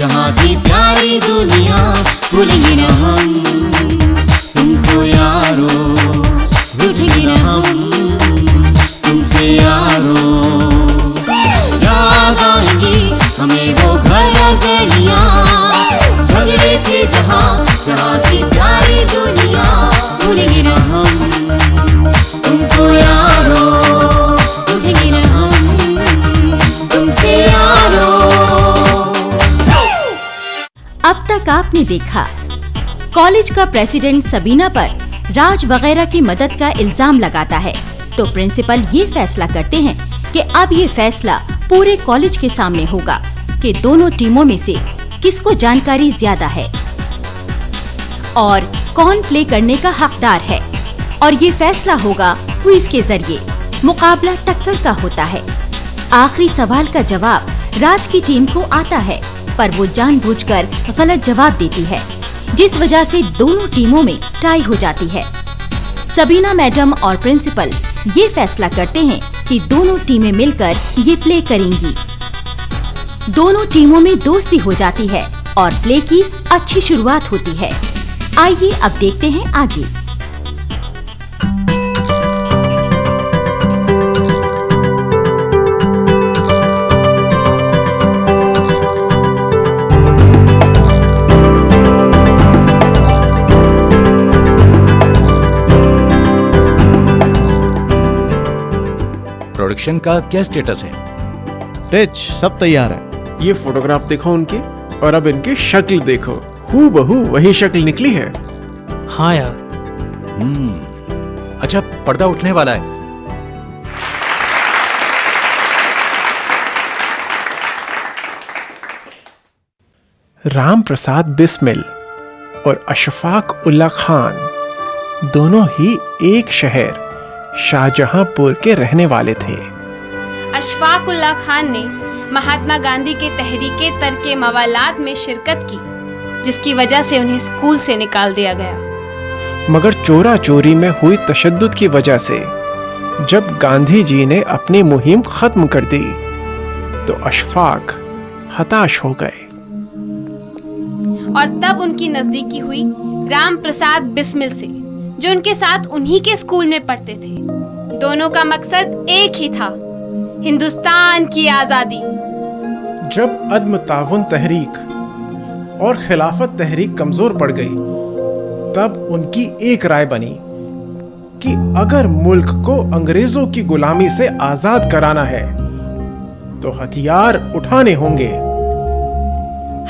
जहाँ थी प्यारी दुनिया भूलेंगे न हम तुमको यारो, रूठेंगे न हम तुमसे यारो। याद आएंगी हमें वो घर और गलियां, झगड़े थे जहाँ जहाँ थी प्यारी दुनिया भूलेंगे न हम तुमको यारो, रूठेंगे न हम तुमसे यारो। अब तक आपने देखा कॉलेज का प्रेसिडेंट सबीना पर राज वगैरह की मदद का इल्जाम लगाता है, तो प्रिंसिपल ये फैसला करते हैं कि अब ये फैसला पूरे कॉलेज के सामने होगा कि दोनों टीमों में से किसको जानकारी ज्यादा है और कौन प्ले करने का हकदार है। और ये फैसला होगा क्विज के जरिए। मुकाबला टक्कर का होता है। आखिरी सवाल का जवाब राज की टीम को आता है, पर वो जानबूझकर गलत जवाब देती है, जिस वजह से दोनों टीमों में टाई हो जाती है। सबीना मैडम और प्रिंसिपल ये फैसला करते हैं कि दोनों टीमें मिलकर ये प्ले करेंगी। दोनों टीमों में दोस्ती हो जाती है और प्ले की अच्छी शुरुआत होती है। आइए अब देखते हैं आगे। प्रोडक्शन का क्या स्टेटस है? रिच, सब तैयार है। ये फोटोग्राफ देखो उनकी, और अब इनकी शक्ल देखो, हूबहू वही शक्ल निकली है। हाँ यार। अच्छा, पर्दा उठने वाला है। राम प्रसाद बिस्मिल और अशफाक उल्ला खान दोनों ही एक शहर शाहजहांपुर के रहने वाले थे। अशफाक उल्ला खान ने महात्मा गांधी के तहरीके तरके मवालात में शिरकत की, जिसकी वजह से उन्हें स्कूल से निकाल दिया गया। मगर चोरा चोरी में हुई तशद्दुद की वजह से जब गांधी जी ने अपनी मुहिम खत्म कर दी तो अशफाक हताश हो गए। और तब उनकी नजदीकी हुई राम प्रसाद बिस्मिल से, जो उनके साथ उन्हीं के स्कूल में पढ़ते थे। दोनों का मकसद एक ही था, हिंदुस्तान की आजादी। जब अदम ताउन तहरीक और खिलाफत तहरीक कमजोर पड़ गई, तब उनकी एक राय बनी कि अगर मुल्क को अंग्रेजों की गुलामी से आजाद कराना है तो हथियार उठाने होंगे।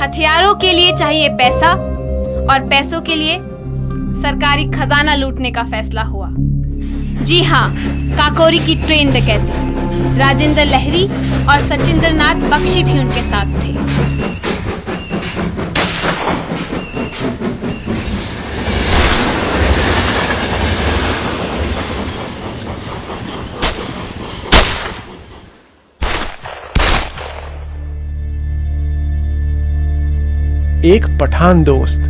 हथियारों के लिए चाहिए पैसा, और पैसों के लिए सरकारी खजाना लूटने का फैसला हुआ। जी हाँ, काकोरी की ट्रेन डकैती। राजेंद्र लहरी और सचिंद्र नाथ बख्शी भी उनके साथ थे। एक पठान दोस्त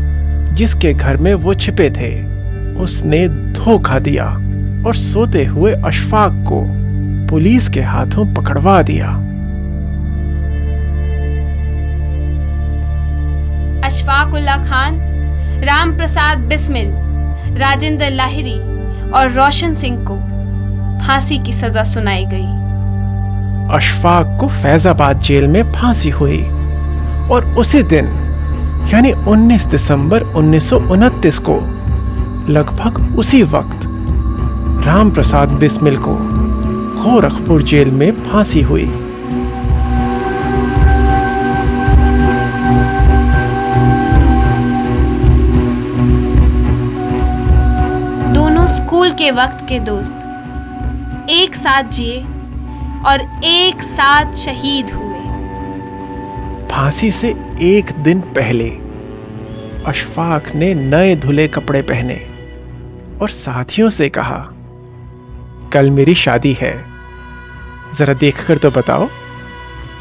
जिसके घर में वो छिपे थे, उसने धोखा दिया और सोते हुए अशफाक को पुलिस के हाथों पकड़वा दिया। अशफाक उल्ला खान, राम प्रसाद बिस्मिल, राजेंद्र लाहिरी और रोशन सिंह को फांसी की सजा सुनाई गई। अशफाक को फैजाबाद जेल में फांसी हुई और उसी दिन यानी 19 दिसंबर 1929 को लगभग उसी वक्त राम प्रसाद बिस्मिल को गोरखपुर जेल में फांसी हुई। दोनों स्कूल के वक्त के दोस्त एक साथ जिए और एक साथ शहीद हुए। फांसी से एक दिन पहले अशफाक ने नए धुले कपड़े पहने और साथियों से कहा, कल मेरी शादी है, जरा देखकर तो बताओ,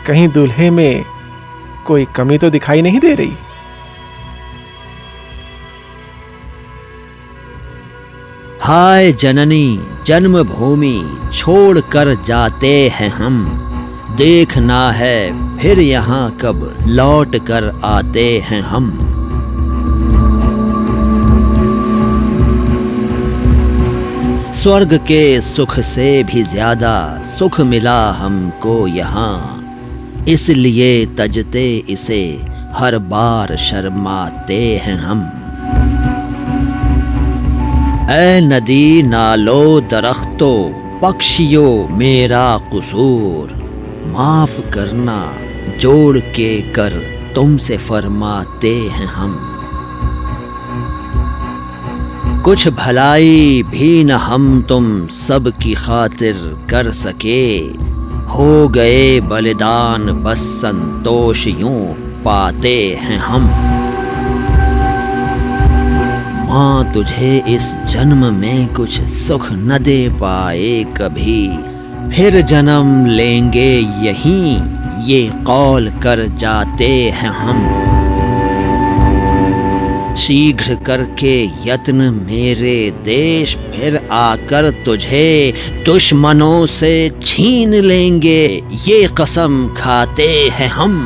कहीं दूल्हे में कोई कमी तो दिखाई नहीं दे रही। हाय जननी जन्मभूमि छोड़ कर जाते हैं हम, देखना है फिर यहाँ कब लौट कर आते हैं हम। स्वर्ग के सुख से भी ज्यादा सुख मिला हमको यहाँ, इसलिए तजते इसे हर बार शर्माते हैं हम। ऐ नदी नालो दरख्तो पक्षियों मेरा कसूर, माफ करना जोड़ के कर तुमसे फरमाते हैं हम। कुछ भलाई भी न हम तुम सब की खातिर कर सके, हो गए बलिदान बस संतोष यूं पाते हैं हम। माँ तुझे इस जन्म में कुछ सुख न दे पाए कभी, फिर जन्म लेंगे यहीं ये कौल कर जाते हैं हम। शीघ्र करके यत्न मेरे देश, फिर आकर तुझे दुश्मनों से छीन लेंगे ये कसम खाते हैं हम।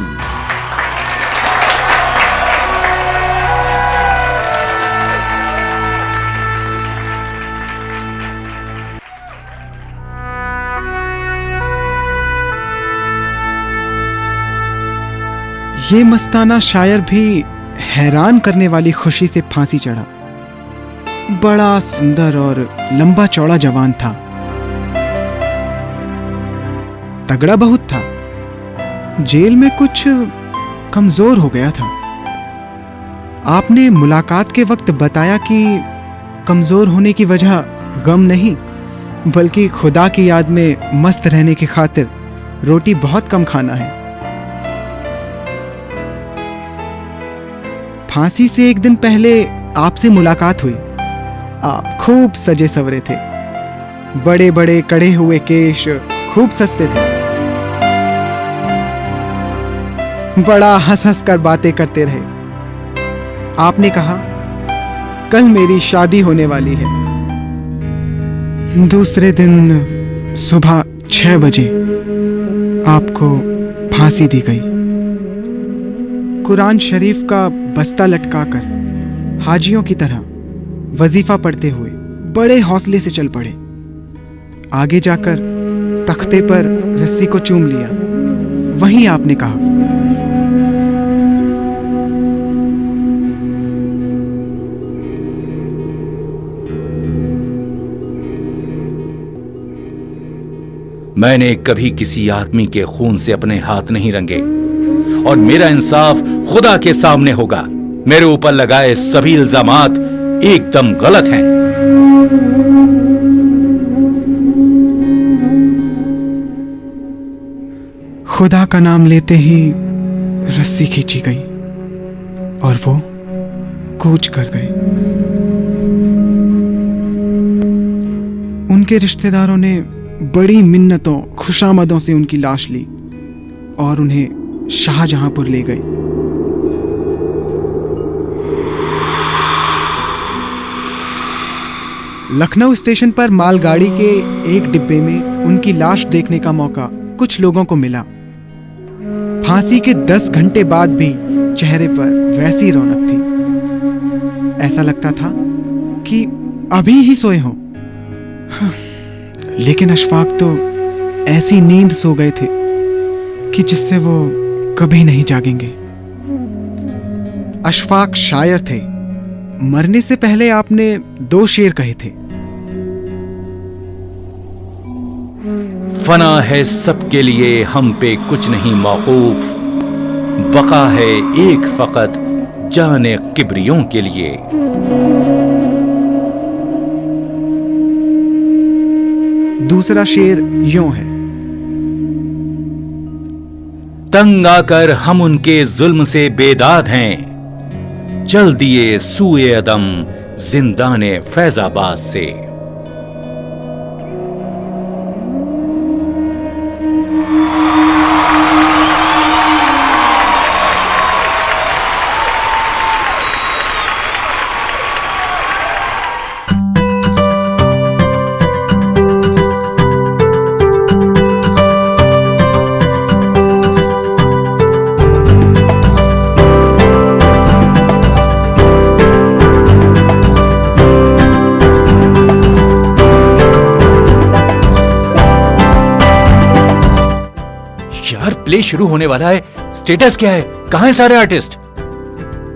ये मस्ताना शायर भी हैरान करने वाली खुशी से फांसी चढ़ा। बड़ा सुंदर और लंबा चौड़ा जवान था, तगड़ा बहुत था। जेल में कुछ कमजोर हो गया था। आपने मुलाकात के वक्त बताया कि कमजोर होने की वजह गम नहीं, बल्कि खुदा की याद में मस्त रहने की खातिर रोटी बहुत कम खाना है। फांसी से एक दिन पहले आपसे मुलाकात हुई। आप खूब सजे सवरे थे, बड़े बड़े कड़े हुए केश खूब सस्ते थे। बड़ा हंस हंस कर बातें करते रहे। आपने कहा कल मेरी शादी होने वाली है। दूसरे दिन सुबह 6 बजे आपको फांसी दी गई। कुरान शरीफ का बस्ता लटकाकर हाजियों की तरह वजीफा पढ़ते हुए बड़े हौसले से चल पड़े। आगे जाकर तख्ते पर रस्सी को चूम लिया। वहीं आपने कहा, मैंने कभी किसी आदमी के खून से अपने हाथ नहीं रंगे और मेरा इंसाफ खुदा के सामने होगा। मेरे ऊपर लगाए सभी इल्जामात एकदम गलत हैं। खुदा का नाम लेते ही रस्सी खींची गई और वो कूच कर गए। उनके रिश्तेदारों ने बड़ी मिन्नतों खुशामदों से उनकी लाश ली और उन्हें शाहजहांपुर ले गए। लखनऊ स्टेशन पर मालगाड़ी के एक डिब्बे में उनकी लाश देखने का मौका कुछ लोगों को मिला। फांसी के 10 घंटे बाद भी चेहरे पर वैसी रौनक थी। ऐसा लगता था कि अभी ही सोए हों। लेकिन अशफाक तो ऐसी नींद सो गए थे कि जिससे वो कभी नहीं जागेंगे। अशफाक शायर थे। मरने से पहले आपने 2 शेर कहे थे। फना है सबके लिए, हम पे कुछ नहीं मौकूफ, बका है एक फकत जाने किबरियों के लिए। दूसरा शेर यूं है, तंग आकर हम उनके जुल्म से बेदाद हैं, चल दिए सूए अदम जिंदाने फैजाबाद से। प्ले शुरू होने वाला है। स्टेटस क्या है? कहाँ है सारे आर्टिस्ट?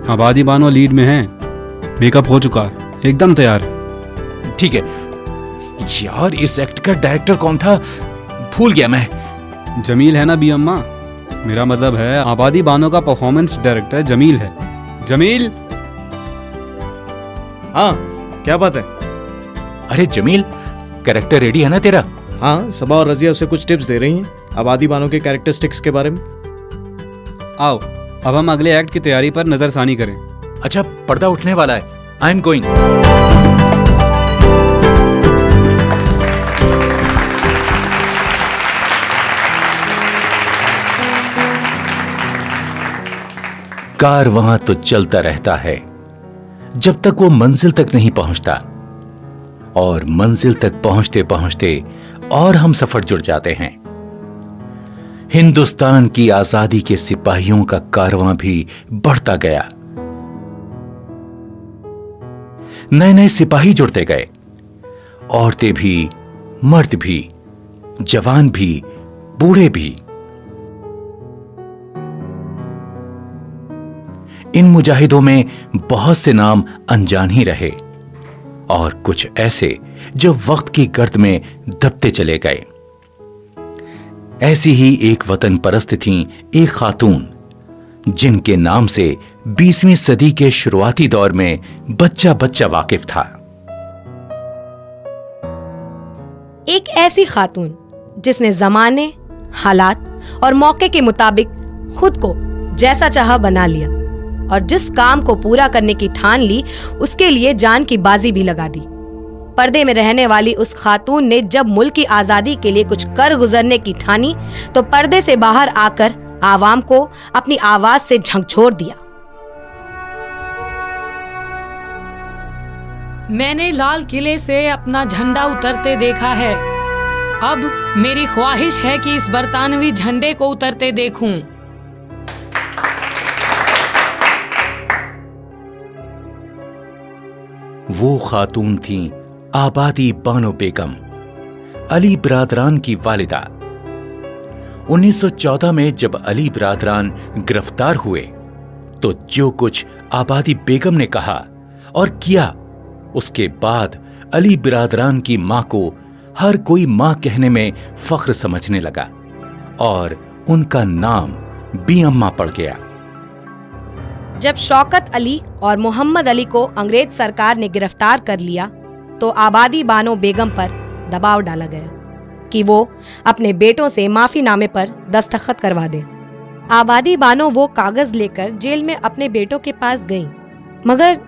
आबादी बानो लीड में है, मेकअप हो चुका है, एकदम तैयार। ठीक है यार, इस एक्ट का डायरेक्टर कौन था? भूल गया मैं। जमील है ना बी अम्मा, मेरा मतलब है आबादी बानो का परफॉर्मेंस डायरेक्टर जमील है। जमील। हाँ, क्या बात है? अरे जमील, कैरेक्टर रेडी है ना तेरा? हाँ, सबा और रजिया उसे कुछ टिप्स दे रही हैं आबादी बानो के कैरेक्टरिस्टिक्स के बारे में। आओ अब हम अगले एक्ट की तैयारी पर नजरसानी करें। अच्छा, पर्दा उठने वाला है। I am going. कार वहां तो चलता रहता है जब तक वो मंजिल तक नहीं पहुंचता, और मंजिल तक पहुंचते पहुंचते और हम सफर जुड़ जाते हैं। हिंदुस्तान की आजादी के सिपाहियों का कारवां भी बढ़ता गया। नए नए सिपाही जुड़ते गए, औरतें भी, मर्द भी, जवान भी, बूढ़े भी। इन मुजाहिदों में बहुत से नाम अनजान ही रहे, और कुछ ऐसे जो वक्त की गर्द में दबते चले गए। ऐसी ही एक वतन परस्त थीं एक खातून, जिनके नाम से 20वीं सदी के शुरुआती दौर में बच्चा बच्चा वाकिफ था। एक ऐसी खातून जिसने जमाने, हालात और मौके के मुताबिक खुद को जैसा चाहा बना लिया, और जिस काम को पूरा करने की ठान ली उसके लिए जान की बाजी भी लगा दी। पर्दे में रहने वाली उस खातून ने जब मुल्क की आजादी के लिए कुछ कर गुजरने की ठानी तो पर्दे से बाहर आकर आवाम को अपनी आवाज से झकझोर दिया। मैंने लाल किले से अपना झंडा उतरते देखा है, अब मेरी ख्वाहिश है कि इस बरतानवी झंडे को उतरते देखूं। वो खातून थीं आबादी बानो बेगम, अली बिरादरान की वालिदा। 1914 में जब अली बिरादरान गिरफ्तार हुए तो जो कुछ आबादी बेगम ने कहा और किया, उसके बाद अली बिरादरान की मां को हर कोई मां कहने में फख्र समझने लगा, और उनका नाम बी अम्मा पड़ गया। जब शौकत अली और मोहम्मद अली को अंग्रेज सरकार ने गिरफ्तार कर लिया तो आबादी बानो बेगम पर दबाव डाला गया कि वो अपने बेटों से माफीनामे पर दस्तखत करवा दें। आबादी बानो वो कागज लेकर जेल में अपने बेटों के पास गईं, मगर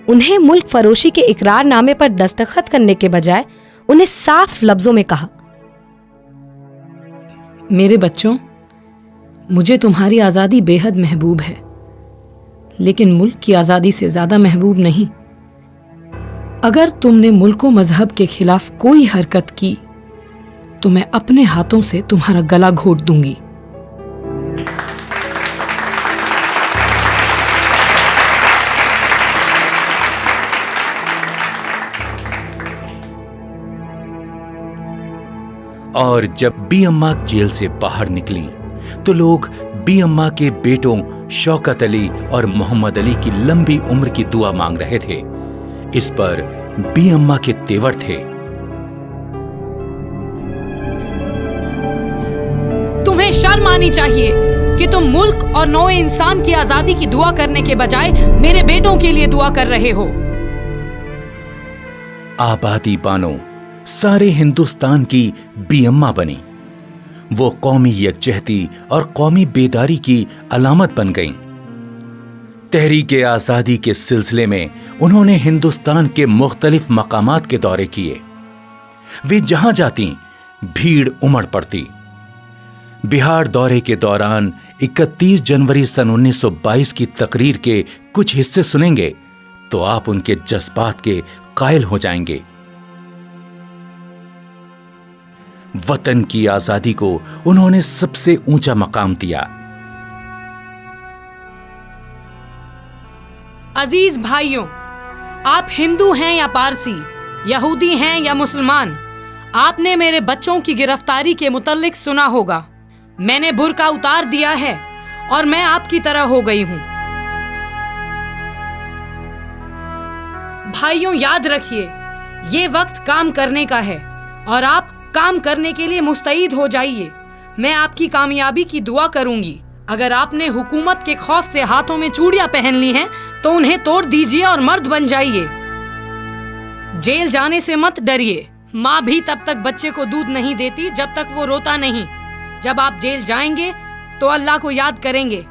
उन्हें मुल्क फरोशी के इकरारनामे पर दस्तखत करने के बजाय उन्हें साफ लफ्जों में कहा, मेरे बच्चों, मुझे तुम्हारी आजादी बेहद महबूब है, लेकिन मुल्क की आजादी से ज्यादा महबूब नहीं। अगर तुमने मुल्क व मजहब के खिलाफ कोई हरकत की तो मैं अपने हाथों से तुम्हारा गला घोट दूंगी। और जब बी अम्मा जेल से बाहर निकली तो लोग बी अम्मा के बेटों शौकत अली और मोहम्मद अली की लंबी उम्र की दुआ मांग रहे थे। इस पर बी अम्मा के तेवर थे, तुम्हें शर्म आनी चाहिए कि तुम मुल्क और नौए इंसान की आजादी की दुआ करने के बजाय मेरे बेटों के लिए दुआ कर रहे हो। आबादी बानो सारे हिंदुस्तान की बी अम्मा बनी। वो कौमी यकजहती और कौमी बेदारी की अलामत बन गईं। तहरीक आजादी के सिलसिले में उन्होंने हिंदुस्तान के मुख्तलिफ मकामात के दौरे किए। वे जहां जाती भीड़ उमड़ पड़ती। बिहार दौरे के दौरान 31 जनवरी सन 1922 की तकरीर के कुछ हिस्से सुनेंगे तो आप उनके जज्बात के कायल हो जाएंगे। वतन की आजादी को उन्होंने सबसे ऊंचा मकाम दिया। अजीज भाइयों, आप हिंदू हैं या पारसी, यहूदी हैं या मुसलमान, आपने मेरे बच्चों की गिरफ्तारी के मुतल्लिक सुना होगा। मैंने बुर्का उतार दिया है और मैं आपकी तरह हो गई हूं। भाइयों, याद रखिए, ये वक्त काम करने का है और आप काम करने के लिए मुस्तैद हो जाइए। मैं आपकी कामयाबी की दुआ करूंगी। अगर आपने हुकूमत के खौफ से हाथों में चूड़ियां पहन ली हैं, तो उन्हें तोड़ दीजिए और मर्द बन जाइए। जेल जाने से मत डरिए। माँ भी तब तक बच्चे को दूध नहीं देती जब तक वो रोता नहीं। जब आप जेल जाएंगे तो अल्लाह को याद करेंगे।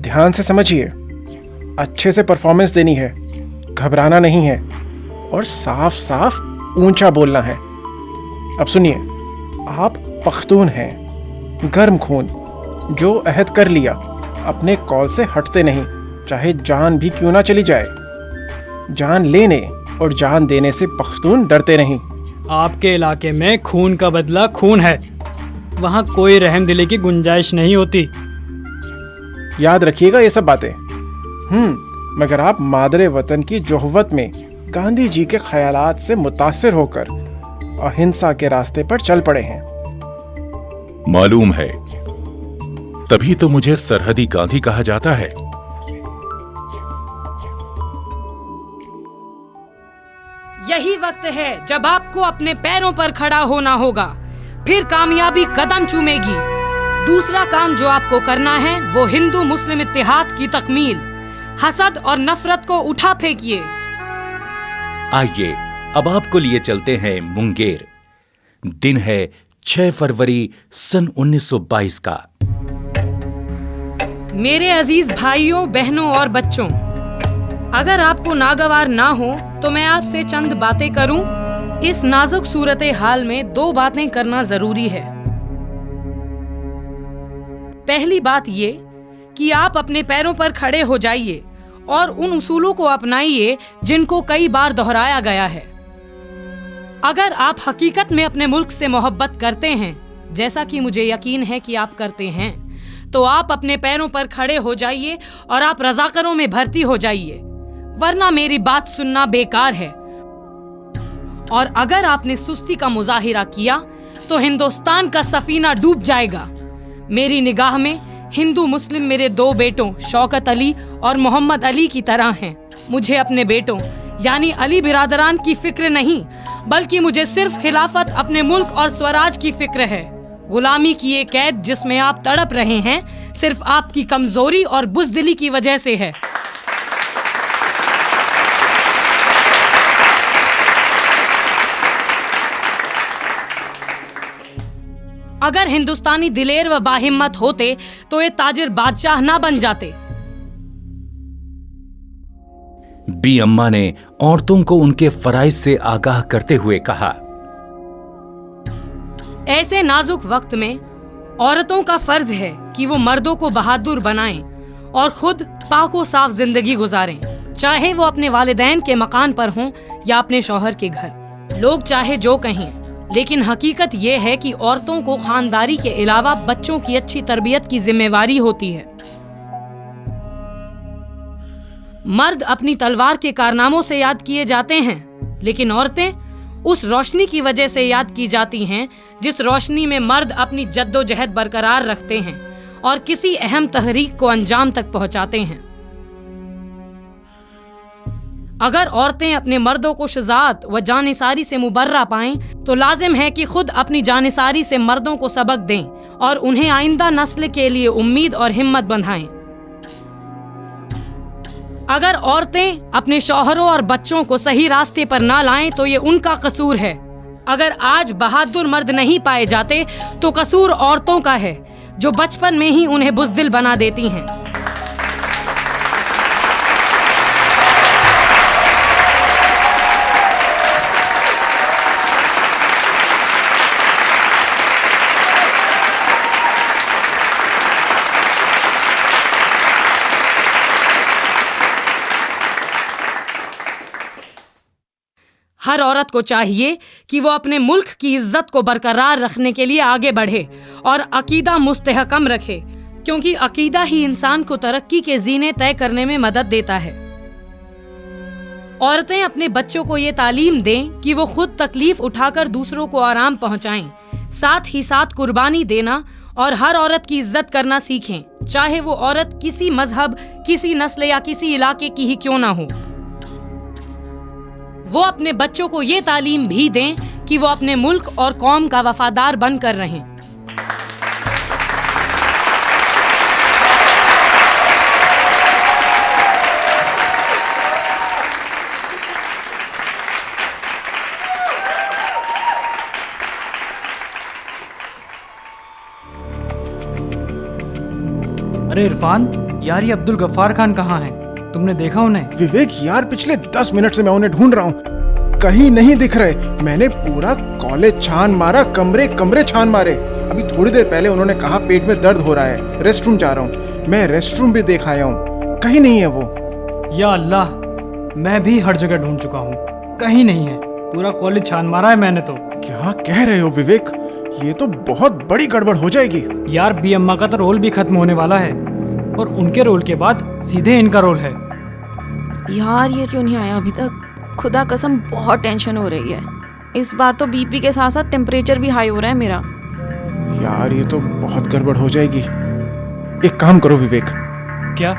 ध्यान से समझिए, अच्छे से परफॉर्मेंस देनी है, घबराना नहीं है और साफ साफ ऊंचा बोलना है। अब सुनिए, आप पख्तून हैं, गर्म खून, जो अहद कर लिया अपने कॉल से हटते नहीं, चाहे जान भी क्यों ना चली जाए। जान लेने और जान देने से पख्तून डरते नहीं। आपके इलाके में खून का बदला खून है, वहाँ कोई रहमदिली की गुंजाइश नहीं होती। याद रखिएगा ये सब बातें। मगर आप मादरे वतन की जोहवत में गांधी जी के ख्यालात से मुतासिर होकर अहिंसा के रास्ते पर चल पड़े हैं। मालूम है, तभी तो मुझे सरहदी गांधी कहा जाता है। यही वक्त है जब आपको अपने पैरों पर खड़ा होना होगा, फिर कामयाबी कदम चूमेगी। दूसरा काम जो आपको करना है वो हिंदू मुस्लिम इत्तेहाद की तकमील। हसद और नफरत को उठा फेंकिए। आइए अब आपको लिए चलते हैं मुंगेर। दिन है 6 फरवरी सन 1922 का। मेरे अजीज भाइयों, बहनों और बच्चों, अगर आपको नागवार ना हो तो मैं आपसे चंद बातें करूं। इस नाजुक सूरत हाल में 2 बातें करना जरूरी है। पहली बात ये कि आप अपने पैरों पर खड़े हो जाइए और उन उसूलों को अपनाइए जिनको कई बार दोहराया गया है। अगर आप हकीकत में अपने मुल्क से मोहब्बत करते हैं, जैसा कि मुझे यकीन है कि आप करते हैं, तो आप अपने पैरों पर खड़े हो जाइए और आप रजाकरों में भर्ती हो जाइए, वरना मेरी बात सुनना बेकार है। और अगर आपने सुस्ती का मुजाहिरा किया तो हिंदुस्तान का सफीना डूब जाएगा। मेरी निगाह में हिंदू मुस्लिम मेरे 2 बेटों शौकत अली और मोहम्मद अली की तरह हैं। मुझे अपने बेटों यानी अली बिरादरान की फिक्र नहीं, बल्कि मुझे सिर्फ खिलाफत, अपने मुल्क और स्वराज की फिक्र है। गुलामी की ये कैद जिसमें आप तड़प रहे हैं, सिर्फ आपकी कमजोरी और बुज़दिली की वजह से है। अगर हिंदुस्तानी दिलेर व बाहिम्मत होते तो ये ताजिर बादशाह ना बन जाते। बी अम्मा ने औरतों को उनके फराइज से आगाह करते हुए कहा, ऐसे नाजुक वक्त में औरतों का फर्ज है कि वो मर्दों को बहादुर बनाएं और खुद पाको साफ जिंदगी गुजारें, चाहे वो अपने वालिदैन के मकान पर हों या अपने शौहर के घर। लोग चाहे जो कहें, लेकिन हकीकत ये है कि औरतों को खानदारी के अलावा बच्चों की अच्छी तरबियत की जिम्मेवारी होती है। मर्द अपनी तलवार के कारनामों से याद किए जाते हैं, लेकिन औरतें उस रोशनी की वजह से याद की जाती हैं जिस रोशनी में मर्द अपनी जद्दोजहद बरकरार रखते हैं और किसी अहम तहरीक को अंजाम तक पहुंचाते हैं। अगर औरतें अपने मर्दों को शुजाअत व जानिसारी से मुबर्रा पाएं, तो लाजिम है कि खुद अपनी जानिसारी से मर्दों को सबक दें और उन्हें आइंदा नस्ल के लिए उम्मीद और हिम्मत बंधाएं। अगर औरतें अपने शौहरों और बच्चों को सही रास्ते पर ना लाएं, तो ये उनका कसूर है। अगर आज बहादुर मर्द नहीं पाए जाते, तो कसूर औरतों का है जो बचपन में ही उन्हें बुज़दिल बना देती हैं। हर औरत को चाहिए कि वो अपने मुल्क की इज्जत को बरकरार रखने के लिए आगे बढ़े और अकीदा मुस्तहकम रखे, क्योंकि अकीदा ही इंसान को तरक्की के जीने तय करने में मदद देता है। औरतें अपने बच्चों को ये तालीम दें कि वो खुद तकलीफ उठाकर दूसरों को आराम पहुंचाएं, साथ ही साथ कुर्बानी देना और हर औरत की इज्जत करना सीखें, चाहे वो औरत किसी मजहब, किसी नस्ल या किसी इलाके की ही क्यों ना हो। वो अपने बच्चों को ये तालीम भी दें कि वो अपने मुल्क और कौम का वफादार बनकर रहें। अरे इरफान यार, ये अब्दुल गफ्फार खान कहाँ हैं? तुमने देखा उन्हें? विवेक यार, पिछले 10 मिनट से मैं उन्हें ढूंढ रहा हूँ, कहीं नहीं दिख रहे। मैंने पूरा कॉलेज छान मारा, कमरे कमरे छान मारे। अभी थोड़ी देर पहले उन्होंने कहा पेट में दर्द हो रहा है, रेस्ट रूम जा रहा हूँ। मैं रेस्ट रूम भी देख आया हूँ, कहीं नहीं है वो। या अल्लाह, मैं भी हर जगह ढूंढ चुका हूँ, कहीं नहीं है। पूरा कॉलेज छान मारा है मैंने तो। क्या कह रहे हो विवेक? ये तो बहुत बड़ी गड़बड़ हो जाएगी। यार, बी अम्मा का तो रोल भी खत्म होने वाला है और उनके रोल के बाद सीधे इनका रोल है। यार, ये क्यों नहीं आया अभी तक? खुदा कसम बहुत टेंशन हो रही है। इस बार तो बीपी के साथ साथ टेम्परेचर भी हाई हो रहा है मेरा। यार, ये तो बहुत गड़बड़ हो जाएगी। एक काम करो विवेक। क्या?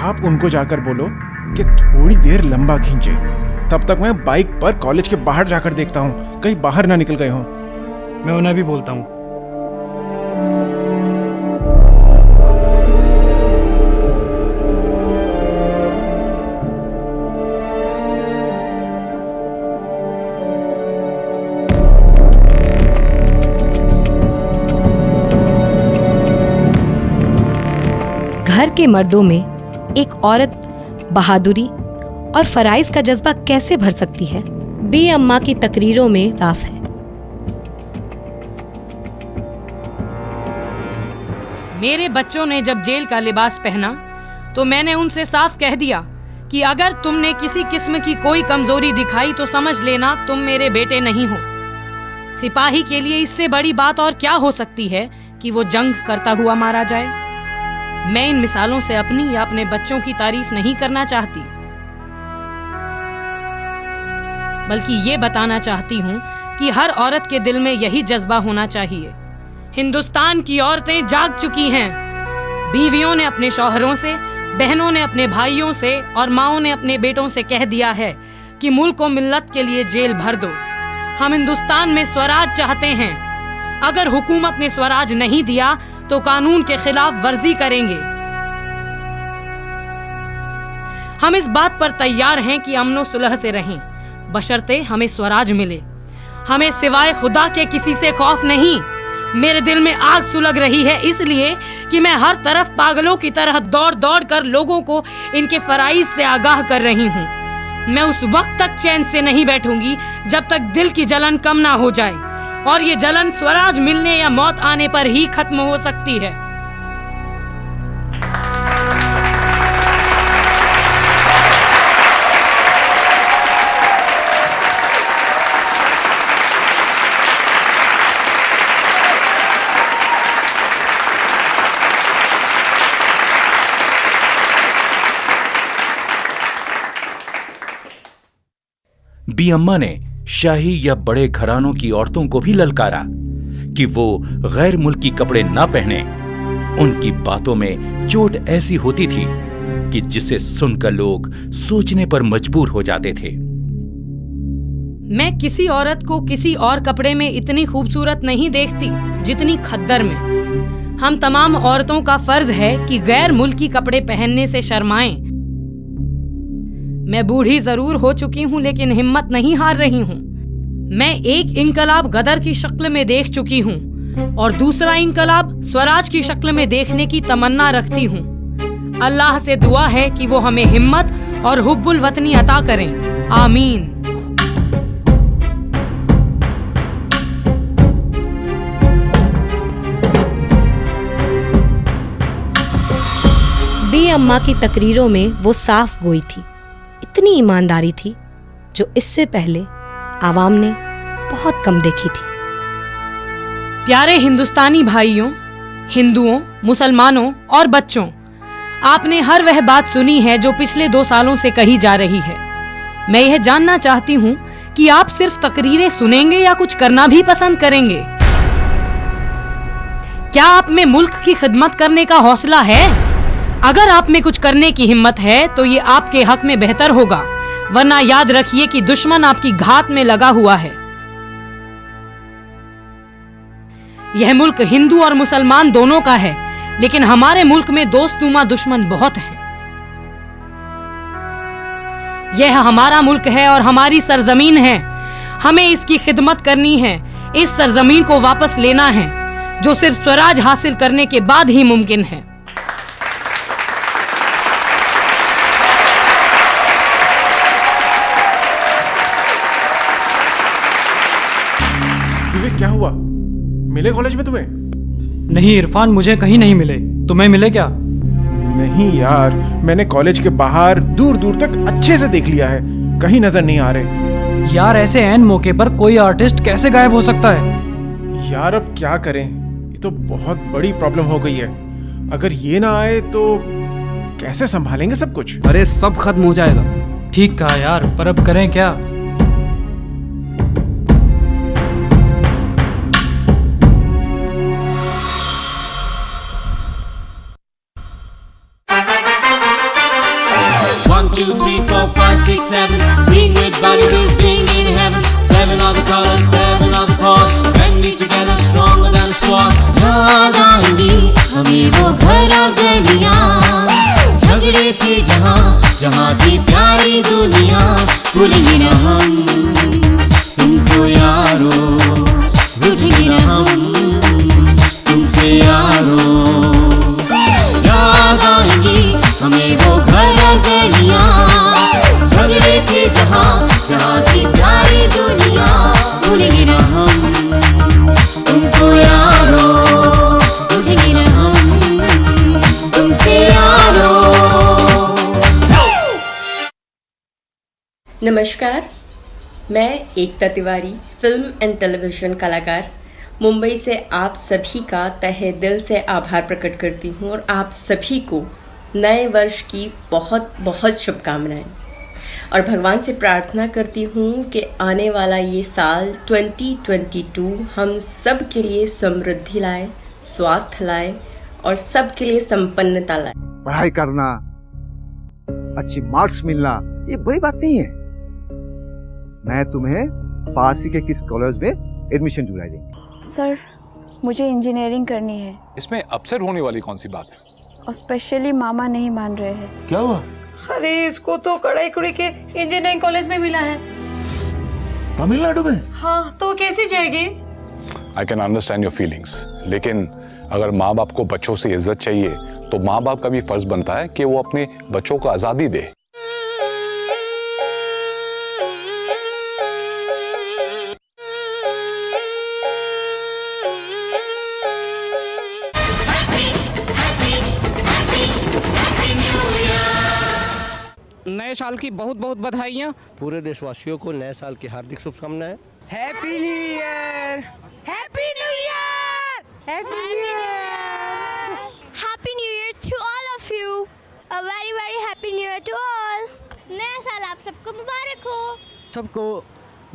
आप उनको जाकर बोलो कि थोड़ी देर लंबा खींचे, तब तक मैं बाइक पर कॉलेज के बाहर जाकर देखता हूँ, कहीं बाहर ना निकल गए हों। मैं उन्हें भी बोलता हूँ। घर के मर्दों में एक औरत बहादुरी और फराइज का जज्बा कैसे भर सकती है, बी अम्मा की तकरीरों में साफ है। मेरे बच्चों ने जब जेल का लिबास पहना तो मैंने उनसे साफ कह दिया कि अगर तुमने किसी किस्म की कोई कमजोरी दिखाई तो समझ लेना तुम मेरे बेटे नहीं हो। सिपाही के लिए इससे बड़ी बात और क्या हो सकती है कि वो जंग करता हुआ मारा जाए। मैं इन मिसालों से अपनी या अपने बच्चों की तारीफ नहीं करना चाहती, बल्कि ये बताना चाहती हूँ कि हर औरत के दिल में यही जज्बा होना चाहिए। हिंदुस्तान की औरतें जाग चुकी हैं। बीवियों ने अपने शौहरों से, बहनों ने अपने भाइयों से और माओं ने अपने बेटों से कह दिया है कि मुल्क और मिल्लत के लिए जेल भर दो। हम हिंदुस्तान में स्वराज चाहते हैं। अगर हुकूमत ने स्वराज नहीं दिया तो कानून के खिलाफ वर्जी करेंगे। हम इस बात पर तैयार हैं कि अमनो सुलह से रहें, बशर्ते हमें स्वराज मिले। हमें सिवाय खुदा के किसी से खौफ नहीं। मेरे दिल में आग सुलग रही है इसलिए कि मैं हर तरफ पागलों की तरह दौड़ दौड़ कर लोगों को इनके फराइज से आगाह कर रही हूँ। मैं उस वक्त तक चैन से नहीं बैठूंगी जब तक दिल की जलन कम ना हो जाए, और ये जलन स्वराज मिलने या मौत आने पर ही खत्म हो सकती है। बी अम्मा ने शाही या बड़े घरानों की औरतों को भी ललकारा कि वो गैर मुल्की कपड़े ना पहने। उनकी बातों में चोट ऐसी होती थी कि जिसे सुनकर लोग सोचने पर मजबूर हो जाते थे। मैं किसी औरत को किसी और कपड़े में इतनी खूबसूरत नहीं देखती जितनी खद्दर में। हम तमाम औरतों का फर्ज है कि गैर मुल्की कपड़े पहनने से शर्माएं। मैं बूढ़ी जरूर हो चुकी हूँ लेकिन हिम्मत नहीं हार रही हूँ। मैं एक इनकलाब गदर की शक्ल में देख चुकी हूँ और दूसरा इनकलाब स्वराज की शक्ल में देखने की तमन्ना रखती हूँ। अल्लाह से दुआ है कि वो हमें हिम्मत और हुब्बुल वतनी अता करें। आमीन। बी अम्मा की तकरीरों में वो साफ गोई थी, इतनी ईमानदारी थी जो इससे पहले आवाम ने बहुत कम देखी थी। प्यारे हिंदुस्तानी भाइयों, हिंदुओं, मुसलमानों और बच्चों, आपने हर वह बात सुनी है जो पिछले 2 सालों से कही जा रही है। मैं यह जानना चाहती हूँ कि आप सिर्फ तकरीरें सुनेंगे या कुछ करना भी पसंद करेंगे? क्या आप में मुल्क की खिदमत करने का हौसला है? अगर आप में कुछ करने की हिम्मत है तो ये आपके हक में बेहतर होगा, वरना याद रखिए कि दुश्मन आपकी घात में लगा हुआ है। यह मुल्क हिंदू और मुसलमान दोनों का है, लेकिन हमारे मुल्क में दोस्तनुमा दुश्मन बहुत हैं। यह हमारा मुल्क है और हमारी सरजमीन है। हमें इसकी खिदमत करनी है, इस सरजमीन को वापस लेना है, जो सिर्फ स्वराज हासिल करने के बाद ही मुमकिन है। विवेक, क्या हुआ? मिले कॉलेज में तुम्हें? नहीं इरफान, मुझे कहीं नहीं मिले। तुम्हें मिले क्या? नहीं यार, मैंने कॉलेज के बाहर दूर दूर तक अच्छे से देख लिया है, कहीं नजर नहीं आ रहे। यार ऐसे ऐन मौके पर कोई आर्टिस्ट कैसे गायब हो सकता है? यार अब क्या करें, ये तो बहुत बड़ी प्रॉब्लम हो गई है। अगर ये ना आए तो कैसे संभालेंगे सब कुछ? अरे सब खत्म हो जाएगा। ठीक कहा यार, पर अब करें क्या? Two, three, four, five, six, seven. Being with buddies is being in heaven. 7 are the colors, 7 are the cause. When we together, stronger than a sword. याद आएंगी हमें वो घर और गलियां, झगड़े थे जहाँ जहाँ थी प्यारी दुनिया। भूलेंगे न हम तुमको यारो, रूठेंगे न हम तुमसे यारो। याद आएंगी हमें वो घर और गलियां, झगड़े थे जहाँ जहाँ थी प्यारी दुनिया। भूलेंगे न हम तुमको यारो, रूठेंगे न हम तुमसे यारो। नमस्कार, मैं एकता तिवारी, फिल्म एंड टेलीविज़न कलाकार, मुंबई से आप सभी का तहे दिल से आभार प्रकट करती हूँ और आप सभी को नए वर्ष की बहुत बहुत शुभकामनाएं। और भगवान से प्रार्थना करती हूँ कि आने वाला ये साल 2022 हम सब के लिए समृद्धि लाए, स्वास्थ्य लाए और सब के लिए संपन्नता लाए। पढ़ाई करना, अच्छी मार्क्स मिलना ये बड़ी बात नहीं है। मैं तुम्हें पास ही के किस कॉलेज में एडमिशन दिला देंगे। सर, मुझे इंजीनियरिंग करनी है। इसमें अपसेट होने वाली कौन सी बात है? और स्पेशली मामा नहीं मान रहे हैं। क्या हुआ? अरे इसको तो कड़ाईकुड़ी के इंजीनियरिंग कॉलेज में मिला है। तमिलनाडु में? हाँ, तो कैसी जाएगी? I can understand your feelings, लेकिन अगर माँ बाप को बच्चों से इज्जत चाहिए तो माँ बाप का भी फर्ज बनता है कि वो अपने बच्चों को आजादी दे। नए साल की बहुत बहुत बधाइयाँ। पूरे देशवासियों को नए साल की हार्दिक शुभकामनाएं। Happy new year! Happy new year! Happy new year! Happy new year to all of you. A very very happy new year to all. नया साल आप सबको मुबारक हो। सबको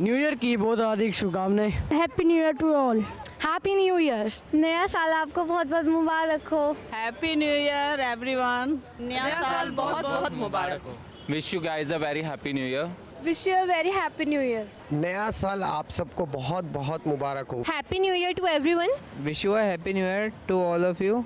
न्यू ईयर की बहुत अधिक शुभकामनाएं। Happy new year to all. Happy new year. नया साल आपको बहुत बहुत मुबारक हो। Happy new year everyone. नया साल बहुत बहुत मुबारक हो। Wish you guys a very happy new year. Wish you a very happy new year. नया साल आप सबको बहुत बहुत मुबारक हो। Happy New Year to everyone. Wish you a happy new year to all of you.